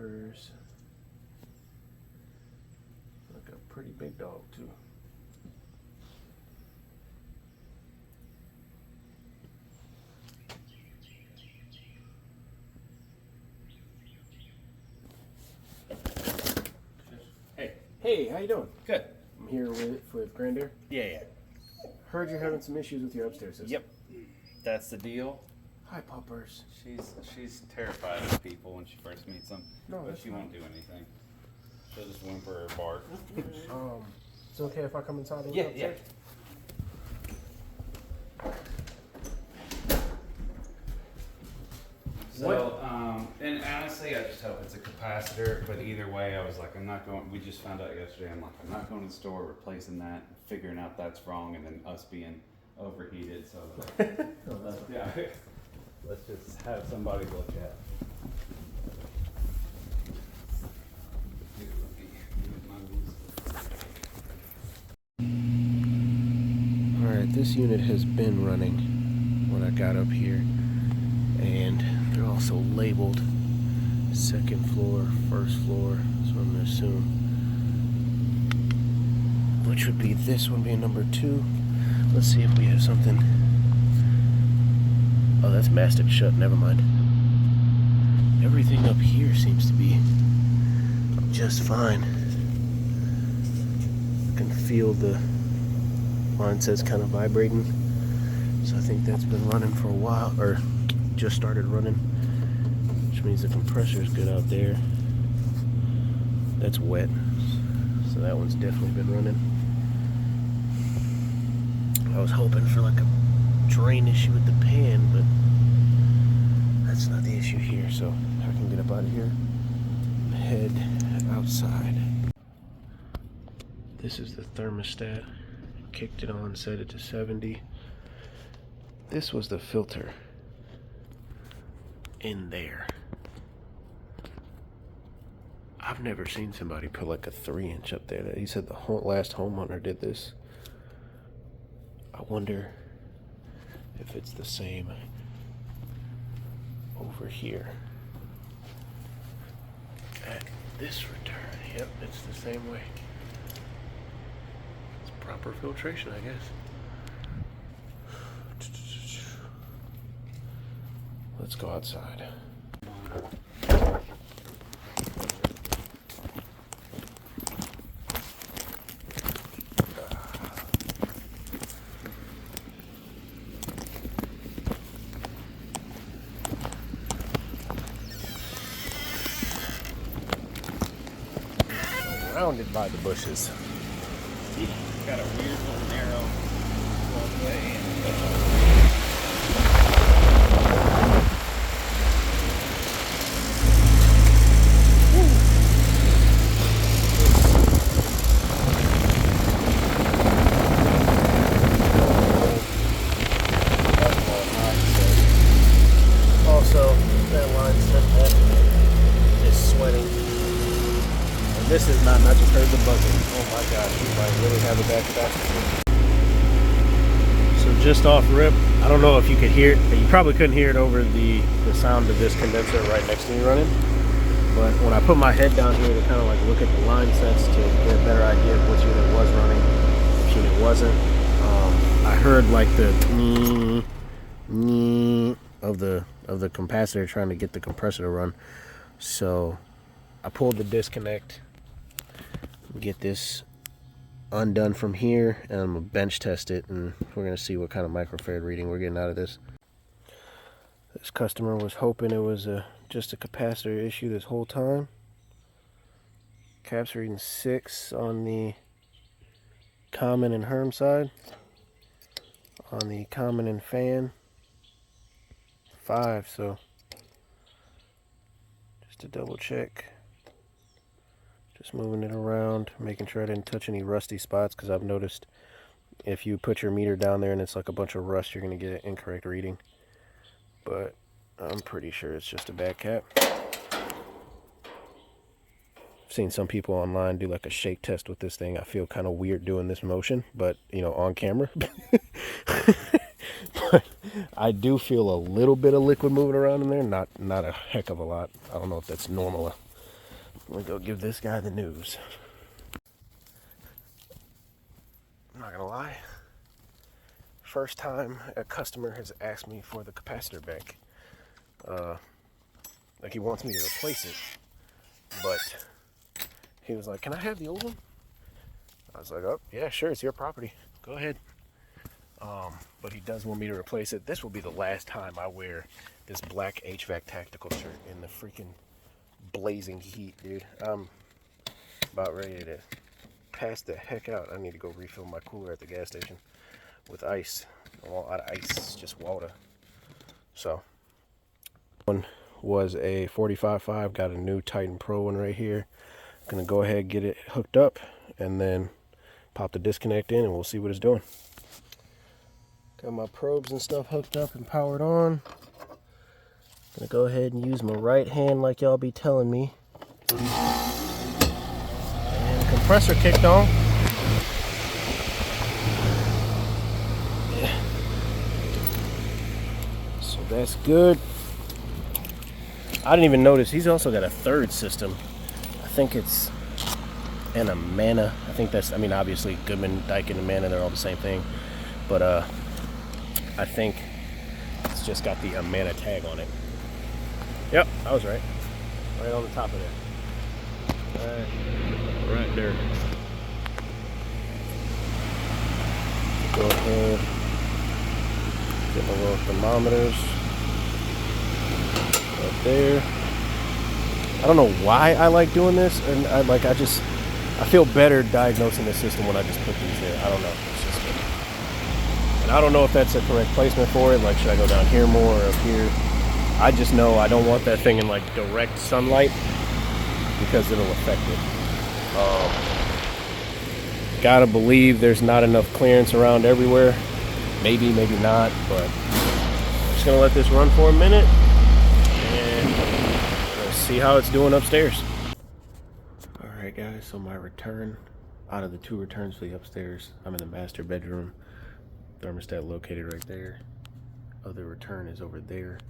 poppers. Like a pretty big dog too. Hey, how you doing? Good. I'm here with Grandeur. Yeah. Heard you're having some issues with your upstairs system. Yep. That's the deal. Hi, puppers. She's terrified of people when she first meets them. No, but she won't do anything. She'll just whimper or bark. It's okay if I come inside and Yeah. look upstairs? So, and honestly, I just hope it's a capacitor. But either way, I was like, I'm not going. We just found out yesterday. I'm like, I'm not going to the store, replacing that, figuring out that's wrong, and then us being overheated. So, let's just have somebody look at it. Alright, this unit has been running when I got up here, and they're also labeled second floor, first floor, so I'm going to assume, which would be this one being number 2. Let's see if we have something. Oh, that's masted shut, never mind. Everything up here seems to be just fine. I can feel the line sets kind of vibrating, so I think that's been running for a while, or just started running, which means the compressor is good out there. That's wet, so that one's definitely been running. I was hoping for like a drain issue with the pan, but that's not the issue here, so I can get up out of here and head outside. This is the thermostat. Kicked it on, set it to 70. This was the filter in there. I've never seen somebody put like a 3-inch up there. He said the last homeowner did this. I wonder if it's the same over here at this return. Yep, it's the same way. Proper filtration, I guess. Let's go outside. Surrounded by the bushes. Got a weird little narrow walkway. Also, that line set that is sweating. And this is not just heard the buzzing. Oh my gosh, we might really have a bad capacitor. So just off rip, I don't know if you could hear it, but you probably couldn't hear it over the sound of this condenser right next to me running. But when I put my head down here to kind of like look at the line sets to get a better idea of which unit was running, which unit wasn't, I heard like the of the capacitor trying to get the compressor to run. So I pulled the disconnect, get this undone from here, and I'm gonna bench test it, and we're gonna see what kind of microfarad reading we're getting out of this. This customer was hoping it was just a capacitor issue this whole time. Caps reading 6 on the common and Herm side. On the common and fan, 5. So just to double check. Just moving it around, making sure I didn't touch any rusty spots, because I've noticed if you put your meter down there and it's like a bunch of rust, you're going to get an incorrect reading. But I'm pretty sure it's just a bad cap. I've seen some people online do like a shake test with this thing. I feel kind of weird doing this motion, but you know, on camera. But I do feel a little bit of liquid moving around in there, not a heck of a lot. I don't know if that's normal Let me go give this guy the news. I'm not gonna lie. First time a customer has asked me for the capacitor back. Like he wants me to replace it, but he was like, "Can I have the old one?" I was like, "Oh, yeah, sure, it's your property. Go ahead." But he does want me to replace it. This will be the last time I wear this black HVAC tactical shirt in the freaking blazing heat, dude. I'm about ready to pass the heck out. I need to go refill my cooler at the gas station with ice. I'm all out of ice, it's just water. So, one was a 45.5, got a new Titan Pro one right here. Gonna go ahead and get it hooked up and then pop the disconnect in and we'll see what it's doing. Got my probes and stuff hooked up and powered on. Gonna go ahead and use my right hand like y'all be telling me. And the compressor kicked on. Yeah. So that's good. I didn't even notice he's also got a third system. I think it's an Amana. I think that's, I mean, obviously Goodman, Daikin, and Amana, they're all the same thing. But I think it's just got the Amana tag on it. Yep, I was right. Right on the top of there. Right there. Go ahead. Get my little thermometers. Right there. I don't know why I like doing this, and I feel better diagnosing the system when I just put these there. I don't know. It's just good. And I don't know if that's the correct placement for it. Like, should I go down here more or up here? I just know I don't want that thing in like direct sunlight because it'll affect it. Gotta believe there's not enough clearance around everywhere. Maybe, maybe not, but I'm just gonna let this run for a minute and let's see how it's doing upstairs. Alright guys, so my return, out of the 2 returns for the upstairs, I'm in the master bedroom. Thermostat located right there. Other return is over there.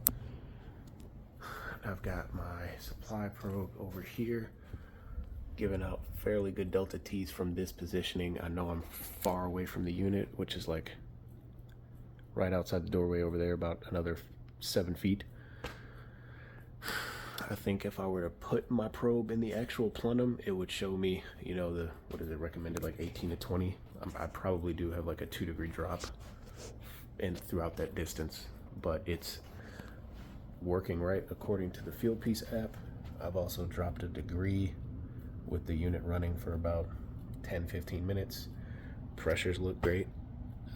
I've got my supply probe over here, giving out fairly good delta T's from this positioning. I know I'm far away from the unit, which is like right outside the doorway over there, about another 7 feet. I think if I were to put my probe in the actual plenum, it would show me, you know, the, what is it recommended, like 18 to 20. I probably do have like a 2-degree drop in throughout that distance, but it's working right according to the Fieldpiece app. I've also dropped a degree with the unit running for about 10-15 minutes. Pressures look great.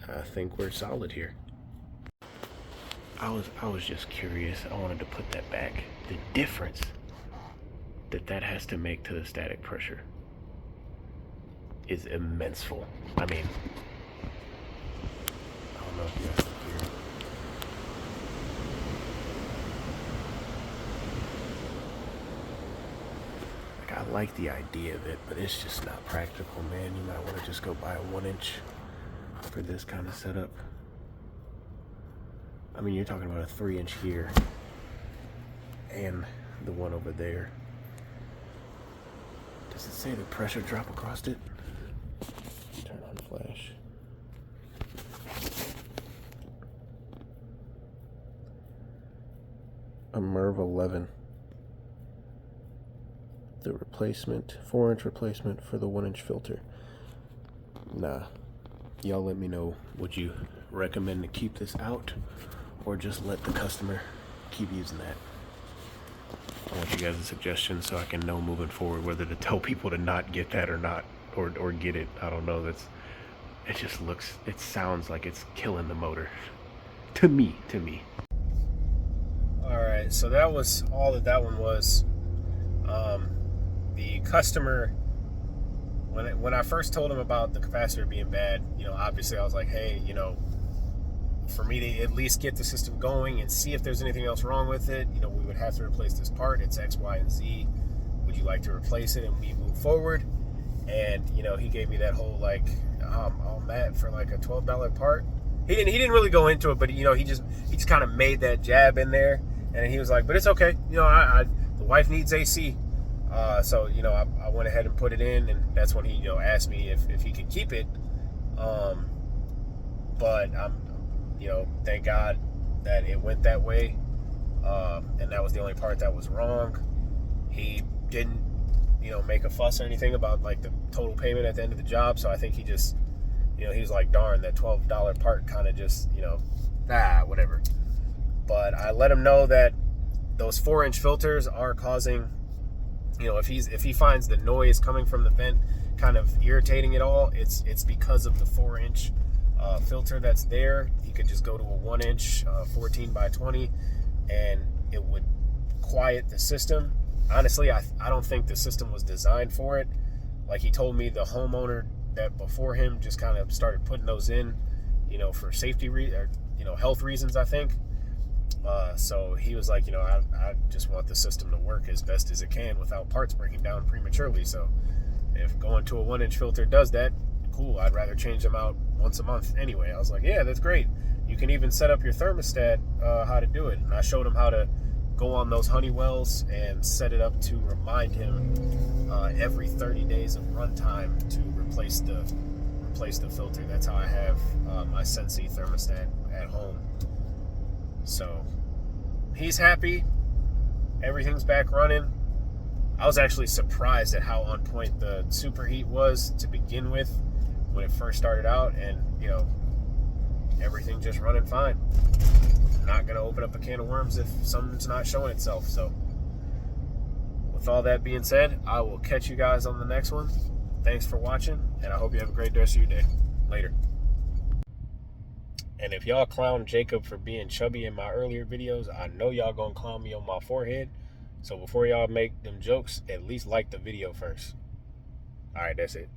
I think we're solid here. I was just curious. I wanted to put that back. The difference that has to make to the static pressure is immenseful. I mean, I don't know if you guys can hear it. Like, I like the idea of it, but it's just not practical, man. You might want to just go buy a 1-inch for this kind of setup. I mean, you're talking about a 3-inch here and the one over there. Does it say the pressure drop across it? Turn on flash. A MERV 11. The replacement, 4-inch replacement for the 1-inch filter. Nah. Y'all let me know. Would you recommend to keep this out or just let the customer keep using that? I want you guys a suggestion so I can know moving forward whether to tell people to not get that or not, or get it. I don't know. It sounds like it's killing the motor. To me. All right, so that was all that one was. The customer, when I first told him about the capacitor being bad, you know, obviously I was like, hey, you know, for me to at least get the system going and see if there's anything else wrong with it, you know, we would have to replace this part. It's X, Y, and Z. Would you like to replace it and we move forward? And, you know, he gave me that whole, like, all mad for like a $12 part. He didn't really go into it, but, you know, he just kind of made that jab in there. And he was like, but it's okay. You know, the wife needs AC. So, you know, I went ahead and put it in, and that's when he, you know, asked me if he could keep it. But you know, thank God that it went that way. And that was the only part that was wrong. He didn't, you know, make a fuss or anything about like the total payment at the end of the job. So I think he just, you know, he was like, darn, that $12 part kind of just, you know, whatever. But I let him know that those 4-inch filters are causing, you know, if he finds the noise coming from the vent kind of irritating it all, it's because of the 4-inch filter that's there. He could just go to a 1-inch 14 by 20 and it would quiet the system. Honestly, I don't think the system was designed for it. Like he told me, the homeowner that before him just kind of started putting those in, you know, for safety or, you know, health reasons, I think. So he was like, you know, I just want the system to work as best as it can without parts breaking down prematurely. So if going to a 1-inch filter does that, cool. I'd rather change them out once a month anyway. I was like, yeah, that's great. You can even set up your thermostat, how to do it. And I showed him how to go on those Honeywells and set it up to remind him every 30 days of runtime to replace the filter. That's how I have my Sensi thermostat at home. So he's happy. Everything's back running. I was actually surprised at how on point the superheat was to begin with when it first started out, and you know, everything just running fine. I'm not gonna open up a can of worms if something's not showing itself. So with all that being said, I will catch you guys on the next one. Thanks for watching, and I hope you have a great rest of your day. Later. And if y'all clown Jacob for being chubby in my earlier videos, I know y'all gonna clown me on my forehead. So before y'all make them jokes, at least like the video first. All right, that's it.